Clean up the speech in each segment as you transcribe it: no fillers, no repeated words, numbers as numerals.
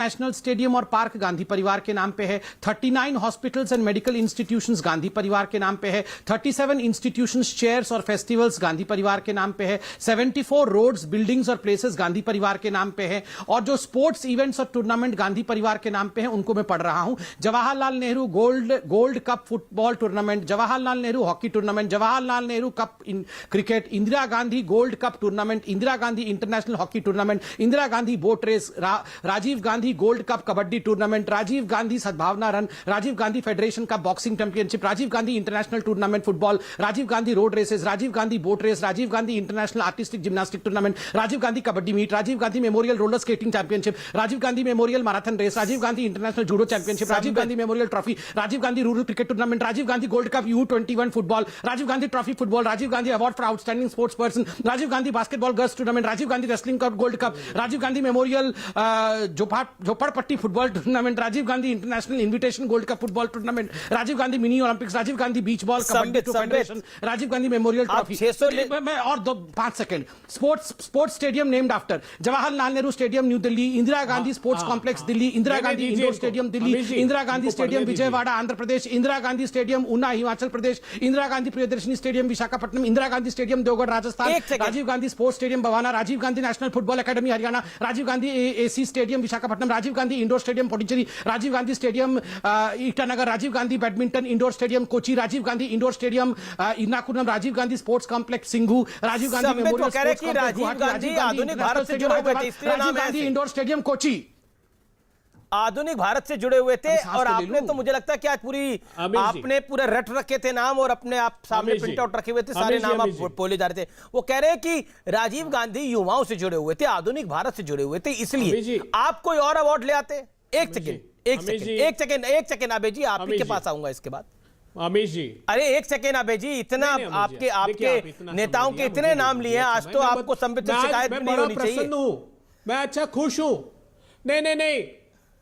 National stadium और park Gandhi परिवार के नाम पे है। 39 hospitals and medical institutions Gandhi परिवार के नाम पे है। 37 इंस्टीट्यूशंस, चेयर्स और फेस्टिवल्स गांधी परिवार के नाम पे है। 74 रोड्स, बिल्डिंग्स और प्लेसेस गांधी परिवार के नाम पे है। और जो स्पोर्ट्स इवेंट्स और टूर्नामेंट गांधी परिवार के नाम पे है उनको मैं पढ़ रहा हूं। Jawaharlal Nehru gold cup football tournament, Jawaharlal Nehru hockey tournament, Jawaharlal Nehru cup cricket, Indira Gandhi gold cup tournament, Indira Gandhi international hockey tournament, Indira Gandhi boat race, Rajiv Gandhi gold cup kabaddi tournament, Rajiv Gandhi Sadbhavna run, Rajiv Gandhi federation cup boxing championship, Rajiv Gandhi international tournament football, Rajiv Gandhi road races, Rajiv Gandhi boat race, Rajiv Gandhi international artistic gymnastic tournament, Rajiv Gandhi kabaddi meet, Rajiv Gandhi memorial roller skating championship, Rajiv Gandhi memorial marathon race, Rajiv Gandhi international judo championship, Rajiv Gandhi memorial trophy, Rajiv Gandhi rural cricket tournament, Rajiv Gandhi gold cup U21 football, Rajiv Gandhi trophy football, Rajiv Gandhi award for outstanding sports person, Rajiv Gandhi basketball girls tournament, Rajiv Gandhi wrestling cup gold cup, Rajiv Gandhi memorial Zopadpatti football tournament, Rajiv Gandhi international invitation gold cup football tournament, Rajiv Gandhi mini Olympics, Rajiv Gandhi beach ball kabaddi federation, Rajiv Gandhi memorial trophy. मैं और 5 second. Sports stadium named after Jawaharlal Nehru stadium New Delhi, Indira Gandhi sports complex Delhi, Indira Gandhi indoor stadium Delhi, Indira Gandhi stadium Vijayawada Andhra Pradesh, Indira Gandhi stadium Una Himachal Pradesh, Indira Gandhi Priyadarshini stadium Visakhapatnam, Indira Gandhi stadium Deogarh Rajasthan, Rajiv Gandhi sports stadium Bawana, Rajiv Gandhi national football academy Haryana, Rajiv Gandhi AC stadium Visakhapatnam, Rajiv Gandhi indoor stadium Puducherry, Rajiv Gandhi stadium Itanagar, Rajiv Gandhi badminton indoor stadium Kochi, Rajiv Gandhi indoor stadium Ernakulam, Rajiv Gandhi sports complex Singhu, Rajiv Gandhi memorial sports complex Guwahati, Rajiv आधुनिक भारत से जुड़े हुए थे, Rajiv Gandhi indoor stadium Kochi, आधुनिक भारत से जुड़े हुए थे। और आपने तो मुझे लगता है कि आज आपने पूरे रट रखे थे नाम और अपने आप सामने प्रिंट आउट रखे हुए थे, सारे नाम आप बोले जा रहे थे। वो कह रहे हैं कि राजीव गांधी युवाओं से जुड़े हुए थे, आधुनिक भारत से जुड़े हुए थे, इसलिए आप कोई और अवार्ड ले आते। एक सेकेंड आबे जी, आप ही के पास आऊंगा इसके बाद। अमीश जी, अरे एक सेकेंड आबे जी, इतना आपके नेताओं के इतने नाम लिए आज, तो आपको संबित शिकायत भी नहीं होनी चाहिए। मैं अच्छा खुश हूं।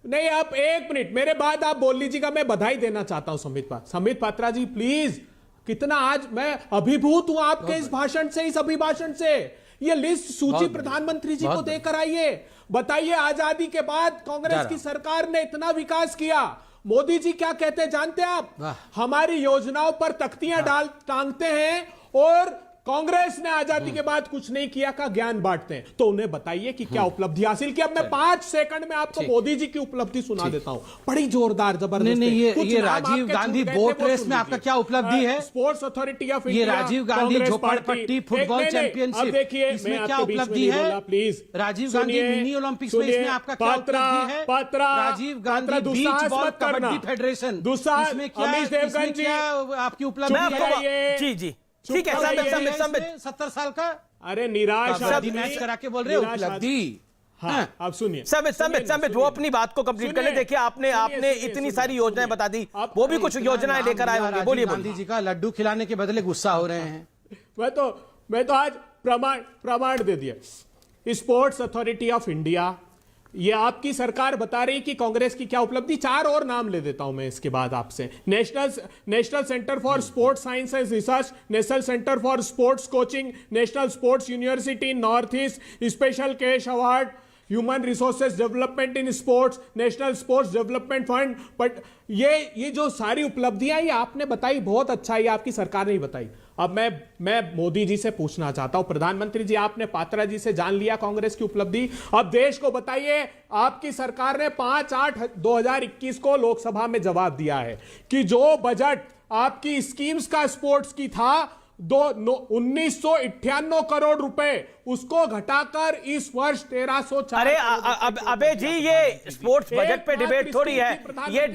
नहीं, आप एक मिनट मेरे बाद आप बोल लीजिएगा। मैं बधाई देना चाहता हूं संबित पात्रा जी, प्लीज। कितना आज मैं अभिभूत हूं आपके इस भाषण से, इस अभिभाषण से। ये लिस्ट सूची प्रधानमंत्री जी को देकर आइए, बताइए आजादी के बाद कांग्रेस की सरकार ने इतना विकास किया। मोदी जी क्या कहते हैं जानते हैं आप? हमारी योजनाओं पर तख्तियां टांगते हैं और कांग्रेस ने आजादी के बाद कुछ नहीं किया का ज्ञान बांटते हैं। तो उन्हें बताइए कि क्या उपलब्धि हासिल की। अब मैं 5 सेकंड में आपको मोदी जी की उपलब्धि सुना देता हूं, बड़ी जोरदार जबरदस्त। ये राजीव गांधी बोट रेस में आपका क्या उपलब्धि है? स्पोर्ट्स अथॉरिटी ऑफ इंडिया, ये राजीव गांधी झोपड़पट्टी फुटबॉल चैंपियनशिप, देखिए इसमें क्या उपलब्धि है? Please Rajiv Gandhi mini Olympics में इसमें आपका क्या उपलब्धि है? Rajiv Gandhi beach ball kabaddi federation, इसमें क्या आपकी उपलब्धि है? जी ठीक है, संबित 70 साल का। अरे निराश आदमी मैच करा के बोल रहे हो उपलब्धि। हाँ, आप सुनिए संबित वो अपनी बात को कंप्लीट कर ले। देखिए आपने इतनी सारी योजनाएं बता दी, वो भी कुछ योजनाएं लेकर आए होंगे। बोलिए। गांधी जी का लड्डू खिलाने के बदले गुस्सा हो रहे हैं। मैं तो आज प्रमाण दे दिया। स्पोर्ट्स अथॉरिटी ऑफ इंडिया, ये आपकी सरकार बता रही कि कांग्रेस की क्या उपलब्धि। 4 और नाम ले देता हूं मैं इसके बाद आपसे। National centre for sports science and research, national centre for sports coaching, national sports university in north east, special cash award, human resources development in sports, national sports development fund. But ये जो सारी उपलब्धियां ये आपने बताई, बहुत अच्छा, ये आपकी सरकार ने ही बताई। अब मैं मोदी जी से पूछना चाहता हूं, प्रधानमंत्री जी आपने पात्रा जी से जान लिया कांग्रेस की उपलब्धि, अब देश को बताइए। आपकी सरकार ने 5/8/2021 को लोकसभा में जवाब दिया है कि जो बजट आपकी स्कीम्स का स्पोर्ट्स की था 1998 करोड़ रुपए, उसको घटाकर इस वर्ष 1304। अरे अबे जी, ये स्पोर्ट्स बजट पे डिबेट थोड़ी है, ये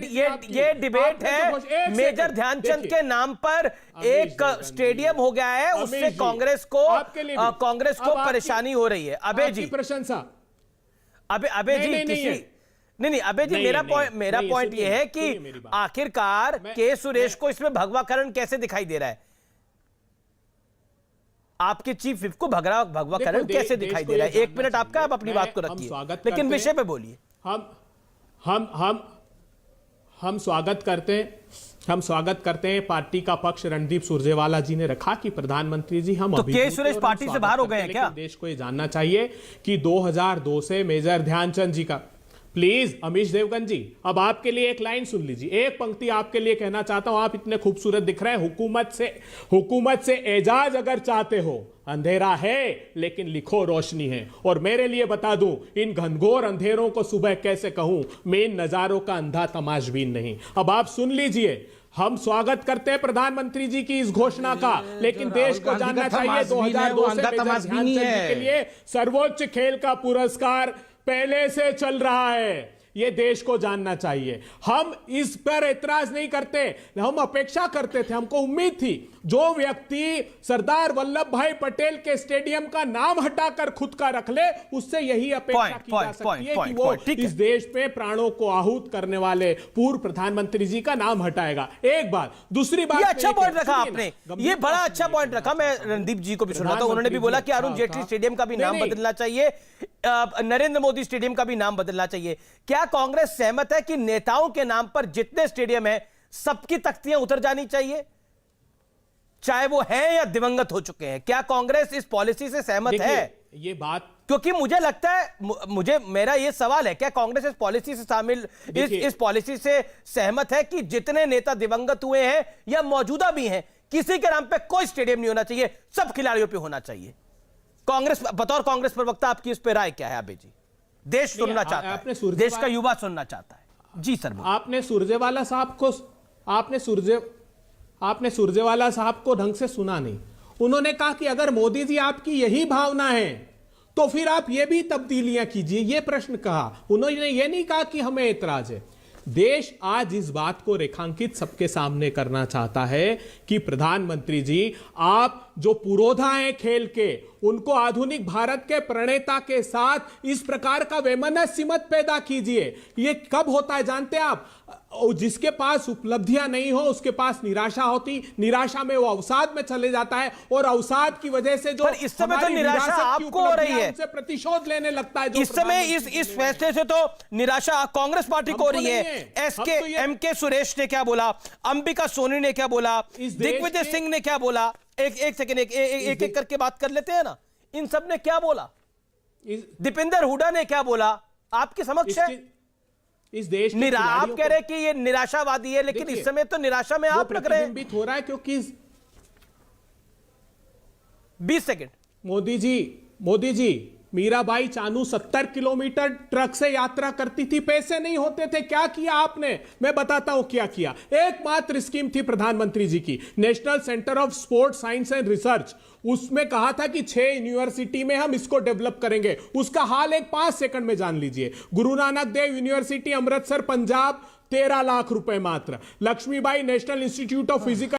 डिबेट है मेजर ध्यानचंद के नाम पर एक स्टेडियम हो गया है, उससे कांग्रेस को परेशानी हो रही है। अबे जी प्रशंसा, अबे जी नहीं अबे जी, मेरा पॉइंट ये है कि आखिरकार के सुरेश को इसमें भगवाकरण कैसे दिखाई दे रहा है? आपके चीफ विप को भगवाकरण कैसे दिखाई दे रहा है? 1 मिनट आपका, आप अपनी बात को रखिए, लेकिन विषय पे बोलिए। हम स्वागत करते हैं पार्टी का पक्ष रणदीप सुरजेवाला जी ने रखा कि प्रधानमंत्री जी हम तो के सुरेश पार्टी से बाहर हो गए हैं क्या? देश को ये जानना चाहिए कि 2002 से मेजर ध्यानचंद जी का प्लीज अमीश देवगन जी, अब आपके लिए एक लाइन सुन लीजिए, एक पंक्ति आपके लिए कहना चाहता हूं। आप इतने खूबसूरत दिख रहे हैं। हुकूमत से एजाज अगर चाहते हो, अंधेरा है लेकिन लिखो रोशनी है। और मेरे लिए बता दूं, इन घनघोर अंधेरों को सुबह कैसे कहूं, मैं इन नजारों का अंधा तमाशबीन नहीं। अब आप सुन लीजिए, हम स्वागत करते हैं प्रधानमंत्री जी की इस घोषणा का, लेकिन देश को जानना चाहिए 2002 से मेजर ध्यानचंद जी के लिए सर्वोच्च खेल का पुरस्कार पहले से चल रहा है। ये देश को जानना चाहिए। हम इस पर एतराज नहीं करते, हम अपेक्षा करते थे, हमको उम्मीद थी जो व्यक्ति सरदार वल्लभ भाई पटेल के स्टेडियम का नाम हटाकर खुद का रख ले, उससे यही अपेक्षा की जा सकती है कि वो इस देश पे प्राणों को आहूत करने वाले पूर्व प्रधानमंत्री जी का नाम हटाएगा। एक बात। दूसरी बात, ये अच्छा पॉइंट रखा आपने, ये बड़ा अच्छा पॉइंट रखा। मैं रणदीप जी को भी सुना था, उन्होंने भी बोला कि अरुण जेटली स्टेडियम का भी नाम बदलना चाहिए, नरेंद्र मोदी स्टेडियम का भी नाम बदलना चाहिए। क्या कांग्रेस सहमत है कि नेताओं के नाम पर जितने स्टेडियम है सबकी तख्तियां उतर जानी चाहिए, चाहे वो हैं या दिवंगत हो चुके हैं? क्या कांग्रेस इस पॉलिसी से सहमत है? ये बात, क्योंकि मुझे लगता है, मेरा ये सवाल है, क्या कांग्रेस इस पॉलिसी से शामिल, इस पॉलिसी से सहमत है कि जितने नेता दिवंगत हुए हैं या मौजूदा भी हैं, किसी के नाम पे कोई स्टेडियम नहीं होना चाहिए, सब खिलाड़ियों पे होना चाहिए? कांग्रेस, बतौर कांग्रेस प्रवक्ता आपकी इस पे राय क्या है? अबे जी, देश सुनना चाहता है, देश का युवा सुनना चाहता है। जी सर। आपने सुरजेवाला साहब को ढंग से सुना नहीं। उन्होंने कहा कि अगर मोदी जी आपकी यही भावना है तो फिर आप ये भी तब्दीलियां कीजिए, ये प्रश्न कहा। उन्होंने ये नहीं कहा कि हमें एतराज है। देश आज इस बात को रेखांकित सबके सामने करना चाहता है कि प्रधानमंत्री जी, आप जो पुरोधा हैं खेल के, उनको आधुनिक भारत के प्रणेता के साथ इस प्रकार का वैमनस्य मत पैदा कीजिए। ये कब होता है जानते हैं आप? जिसके पास उपलब्धियां नहीं हो उसके पास निराशा होती, निराशा में वो अवसाद में चले जाता है, और अवसाद की वजह से जो इस समय तो निराशा आपको हो रही है, उनसे प्रतिशोध लेने लगता है। इस समय इस फैसले से तो निराशा कांग्रेस पार्टी को हो रही है। एमके सुरेश ने क्या बोला, अंबिका सोनी ने क्या बोला, दिग्विजय सिंह ने क्या बोला, एक सेकंड, एक करके बात कर लेते हैं ना। इन सब ने क्या बोला, दीपेंद्र हुडा ने क्या बोला, आपके समक्ष है। इस देश के आप कह रहे हैं कि ये निराशावादी है, लेकिन इस समय तो निराशा में आप लग रहे हैं। प्रतिबिंबित हो रहा है क्योंकि 20 second. Modi ji, Mirabai Chanu 70 kilometre truck से यात्रा करती थी, पैसे नहीं होते थे। क्या किया आपने? मैं बताता हूं क्या किया। एकमात्र स्कीम थी प्रधानमंत्री जी की, national centre of sports science and research. उसमें कहा था कि 6 यूनिवर्सिटी में हम इसको डेवलप करेंगे। उसका हाल एक 5 सेकंड में जान लीजिए। गुरु नानक देव यूनिवर्सिटी अमृतसर पंजाब, 13 लाख रुपए मात्र। Laxmibai national institute of physical